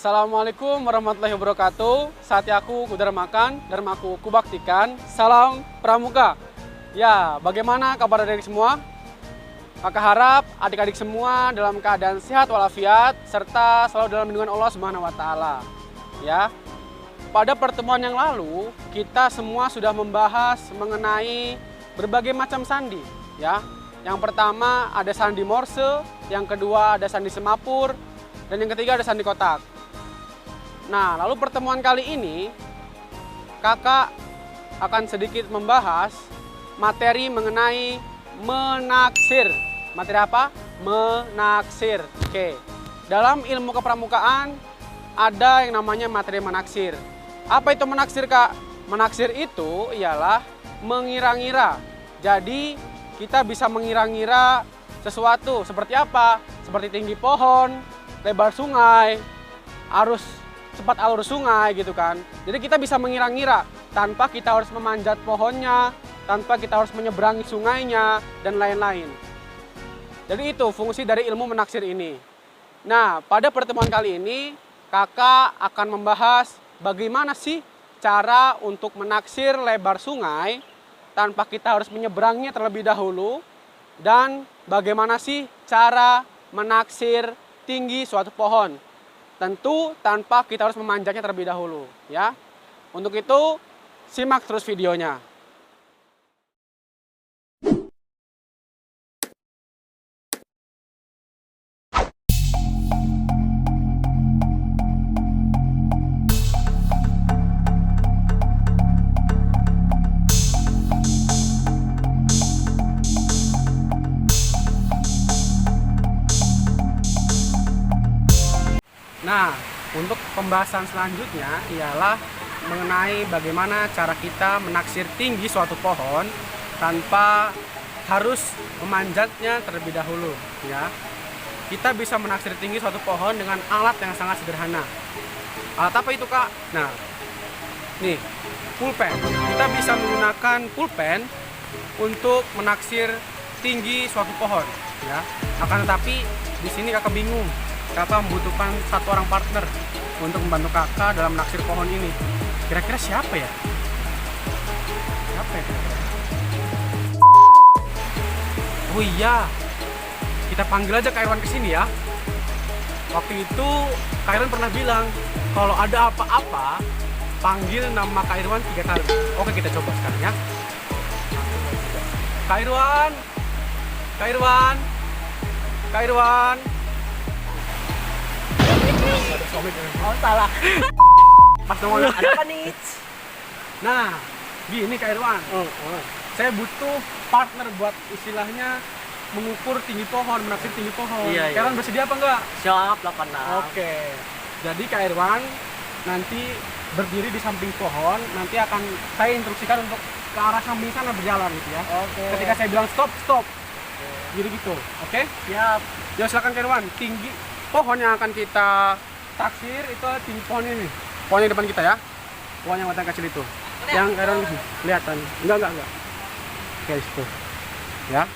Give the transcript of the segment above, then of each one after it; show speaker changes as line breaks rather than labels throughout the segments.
Assalamualaikum warahmatullahi wabarakatuh. Satyaku kudarmakan, dharmaku kubaktikan. Salam Pramuka. Ya, bagaimana kabar adik semua? Kakak harap adik-adik semua dalam keadaan sehat walafiat serta selalu dalam lindungan Allah Subhanahu wa taala. Ya. Pada pertemuan yang lalu, kita semua sudah membahas mengenai berbagai macam sandi, ya. Yang pertama ada sandi Morse, yang kedua ada sandi semapur, dan yang ketiga ada sandi kotak. Nah, lalu pertemuan kali ini kakak akan sedikit membahas materi mengenai menaksir. Materi apa? Menaksir. Oke. Dalam ilmu kepramukaan ada yang namanya materi menaksir. Apa itu menaksir, Kak? Menaksir itu ialah mengira-ngira. Jadi kita bisa mengira-ngira sesuatu seperti apa? Seperti tinggi pohon, lebar sungai, cepat alur sungai gitu kan. Jadi kita bisa mengira-ngira tanpa kita harus memanjat pohonnya, tanpa kita harus menyeberangi sungainya, dan lain-lain. Jadi itu fungsi dari ilmu menaksir ini. Nah, pada pertemuan kali ini kakak akan membahas bagaimana sih cara untuk menaksir lebar sungai tanpa kita harus menyeberangnya terlebih dahulu, dan bagaimana sih cara menaksir tinggi suatu pohon. Tentu tanpa kita harus memanjatnya terlebih dahulu, ya. Untuk itu, simak terus videonya. Nah, untuk pembahasan selanjutnya ialah mengenai bagaimana cara kita menaksir tinggi suatu pohon tanpa harus memanjatnya terlebih dahulu, ya. Kita bisa menaksir tinggi suatu pohon dengan alat yang sangat sederhana. Alat apa itu, Kak? Nah, nih, pulpen. Kita bisa menggunakan pulpen untuk menaksir tinggi suatu pohon, ya. Akan tetapi di sini kakak bingung. Kakak membutuhkan satu orang partner untuk membantu kakak dalam menaksir pohon ini. Kira-kira siapa ya? Siapa ya kira-kira? Oh iya, kita panggil aja Kak Irwan kesini ya. Waktu itu Kak Irwan pernah bilang kalau ada apa-apa panggil nama Kak Irwan 3 kali. Oke, kita coba sekarang ya. Kak Irwan, Kak Irwan, Kak Irwan.
Oh, salah.
Pas ngomong ada
Apa nih?
Nah, gini Kak Irwan. Saya butuh partner buat istilahnya mengukur tinggi pohon, menaksir tinggi pohon.
Iya, iya.
Kak Irwan bersedia apa enggak?
Siap, 86.
Oke. Jadi Kak Irwan nanti berdiri di samping pohon, nanti akan saya instruksikan untuk ke arah samping sana berjalan gitu ya.
Oke.
Ketika saya bilang stop, stop. Jadi gitu. Oke?
Siap.
Ya silakan Kak Irwan, tinggi pohon yang akan kita taksir itu tinggi pohon ini. Pohon yang depan kita ya. Pohon yang batang kecil itu. Yang Kak Irwan kelihatan. Enggak. Oke, itu. Ya.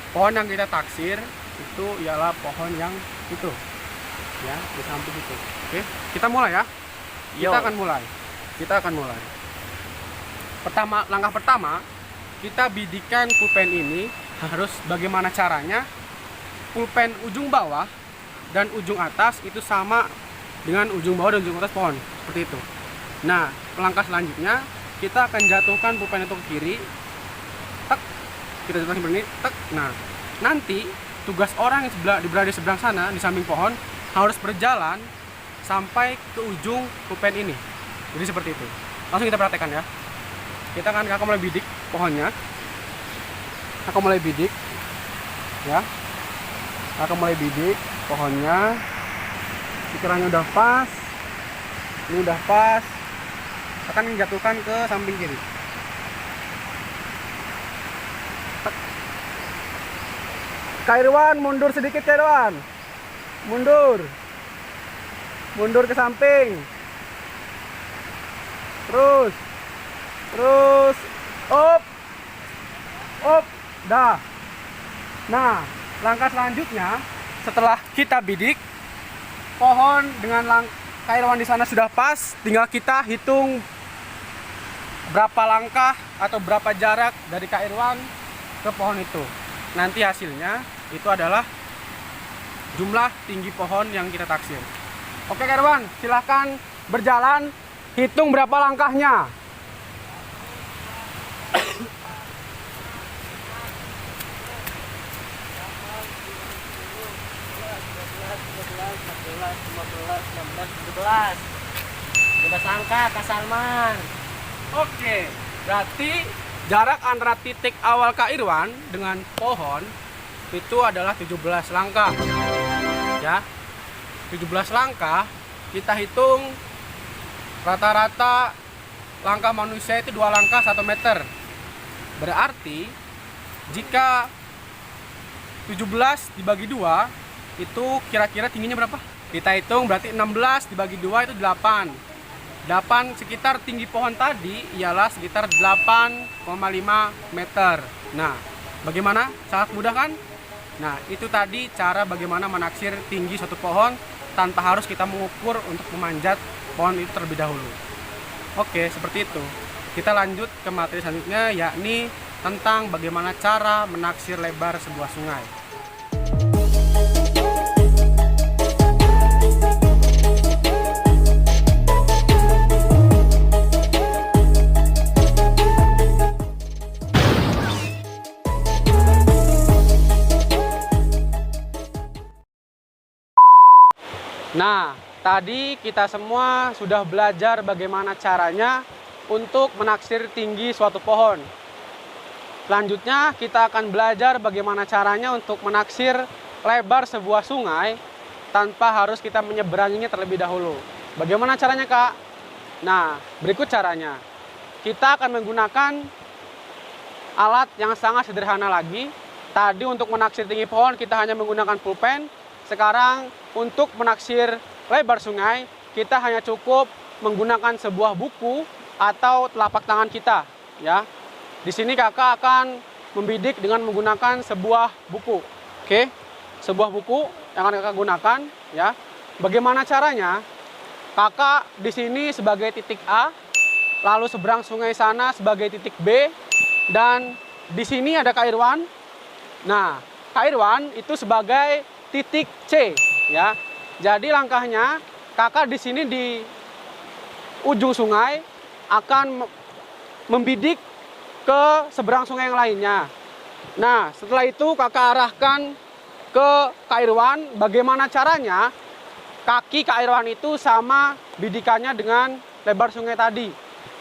Pohon yang kita taksir itu ialah pohon yang itu. Ya, di samping itu. Oke, kita mulai ya. Kita akan mulai. Langkah pertama, kita bidikan pulpen ini harus bagaimana caranya. Pulpen ujung bawah dan ujung atas itu sama dengan ujung bawah dan ujung atas pohon, seperti itu. Nah, langkah selanjutnya kita akan jatuhkan pulpen itu ke kiri. Tak, kita jatuhkan seperti ini. Tak. Nah, nanti tugas orang yang berada di seberang sana di samping pohon harus berjalan sampai ke ujung pulpen ini. Jadi seperti itu. Langsung kita praktekkan ya. Kakak mulai bidik pohonnya. Kakak mulai bidik, ya. Kakak mulai bidik pohonnya. Pikirannya udah pas. Ini udah pas. Akan jatuhkan ke samping kiri. Kak Irwan, mundur sedikit Kak Irwan. Mundur ke samping. Terus up, dah. Nah, langkah selanjutnya setelah kita bidik pohon dengan Kak Irwan di sana sudah pas, tinggal kita hitung berapa langkah atau berapa jarak dari Kak Irwan ke pohon itu. Nanti hasilnya itu adalah jumlah tinggi pohon yang kita taksir. Oke Kak Irwan, silahkan berjalan, hitung berapa langkahnya.
Udah sangka Kak Salman.
Oke, berarti jarak antara titik awal Kak Irwan dengan pohon itu adalah 17 langkah. Ya. 17 langkah, kita hitung rata-rata langkah manusia itu 2 langkah 1 meter. Berarti jika 17 dibagi 2 itu kira-kira tingginya berapa? Kita hitung berarti 16 dibagi 2 itu 8. 8 sekitar tinggi pohon tadi ialah sekitar 8,5 meter. Nah, bagaimana? Sangat mudah kan? Nah, itu tadi cara bagaimana menaksir tinggi suatu pohon tanpa harus kita mengukur untuk memanjat pohon itu terlebih dahulu. Oke, seperti itu. Kita lanjut ke materi selanjutnya, yakni tentang bagaimana cara menaksir lebar sebuah sungai. Nah, tadi kita semua sudah belajar bagaimana caranya untuk menaksir tinggi suatu pohon. Selanjutnya kita akan belajar bagaimana caranya untuk menaksir lebar sebuah sungai tanpa harus kita menyeberanginya terlebih dahulu. Bagaimana caranya, Kak? Nah, berikut caranya. Kita akan menggunakan alat yang sangat sederhana lagi. Tadi untuk menaksir tinggi pohon kita hanya menggunakan pulpen. Sekarang untuk menaksir lebar sungai, kita hanya cukup menggunakan sebuah buku atau telapak tangan kita, ya. Di sini Kakak akan membidik dengan menggunakan sebuah buku. Oke. Sebuah buku yang akan Kakak gunakan, ya. Bagaimana caranya? Kakak di sini sebagai titik A, lalu seberang sungai sana sebagai titik B, dan di sini ada Kak Irwan. Nah, Kak Irwan itu sebagai titik C, ya. Jadi langkahnya Kakak di sini di ujung sungai akan membidik ke seberang sungai yang lainnya. Nah, setelah itu Kakak arahkan ke Kak Irwan. Bagaimana caranya? Kaki Kak Irwan itu sama bidikannya dengan lebar sungai tadi.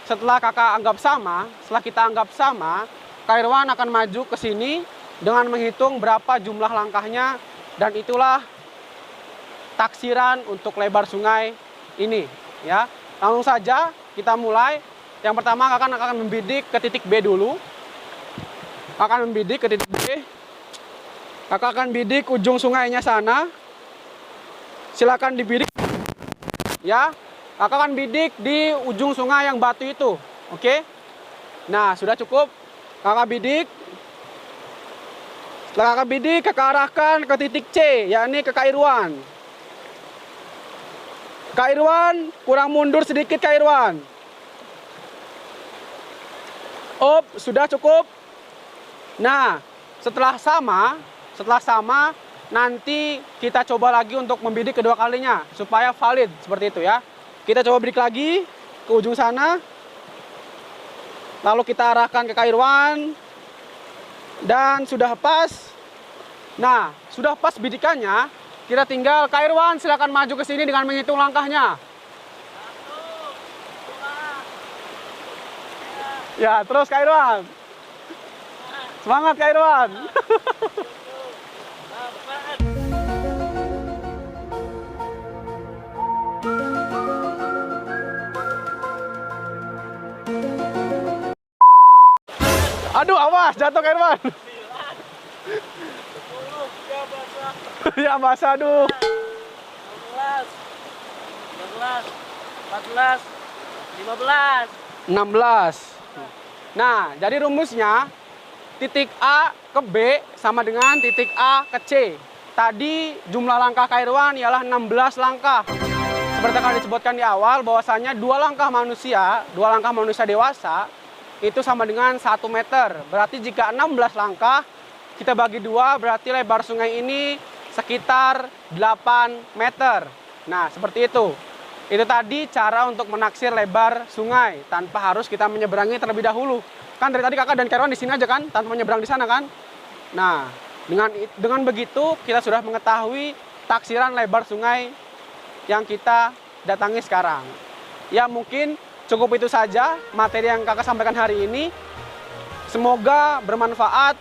Setelah Kakak anggap sama, setelah kita anggap sama, Kak Irwan akan maju ke sini dengan menghitung berapa jumlah langkahnya. Dan itulah taksiran untuk lebar sungai ini, ya. Langsung saja kita mulai. Yang pertama Kakak akan membidik ke titik B dulu. Akan membidik ke titik B. Kakak akan bidik ujung sungainya sana. Silakan dibidik, ya. Kakak akan bidik di ujung sungai yang batu itu, oke? Nah, sudah cukup. Kakak bidik. Setelah Kakak bidik, Kakak arahkan ke titik C, yakni ke Kak Irwan. Kak Irwan, kurang mundur sedikit Kak Irwan. Sudah cukup. Nah, setelah sama, nanti kita coba lagi untuk membidik kedua kalinya, supaya valid, seperti itu ya. Kita coba bidik lagi ke ujung sana. Lalu kita arahkan ke Kak Irwan. Dan sudah pas. Nah, sudah pas bidikannya. Kita tinggal Kak Irwan silakan maju ke sini dengan menghitung langkahnya. 1, 2, 3. Ya, terus Kak Irwan. Semangat Kak Irwan. 8. Aduh, awas, jatuh Kak Irwan.
10,
Ya, basah, aduh.
12, 13, 14, 15.
16. Nah, jadi rumusnya titik A ke B sama dengan titik A ke C. Tadi jumlah langkah Kak Irwan ialah 16 langkah. seperti yang disebutkan di awal, bahwasanya dua langkah manusia dewasa, itu sama dengan 1 meter. Berarti jika 16 langkah, kita bagi dua, berarti lebar sungai ini sekitar 8 meter. Nah, seperti itu. Itu tadi cara untuk menaksir lebar sungai, tanpa harus kita menyeberangi terlebih dahulu. Kan dari tadi kakak dan Kerwan di sini aja kan, tanpa menyeberang di sana kan. Nah, dengan begitu kita sudah mengetahui taksiran lebar sungai yang kita datangi sekarang. Ya mungkin cukup itu saja materi yang kakak sampaikan hari ini. Semoga bermanfaat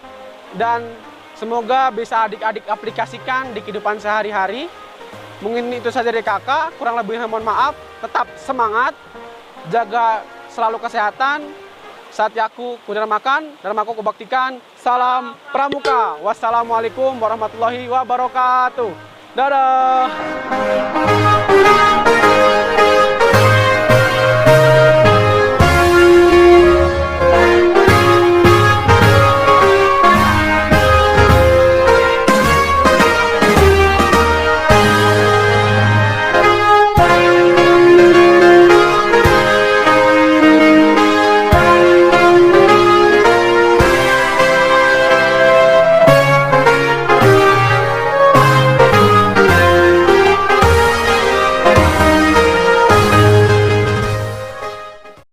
dan semoga bisa adik-adik aplikasikan di kehidupan sehari-hari. Mungkin itu saja dari kakak, kurang lebihnya mohon maaf. Tetap semangat, jaga selalu kesehatan. Satyaku kudarmakan, dharmaku kubaktikan. Salam Pramuka. Wassalamualaikum warahmatullahi wabarakatuh. Dadah.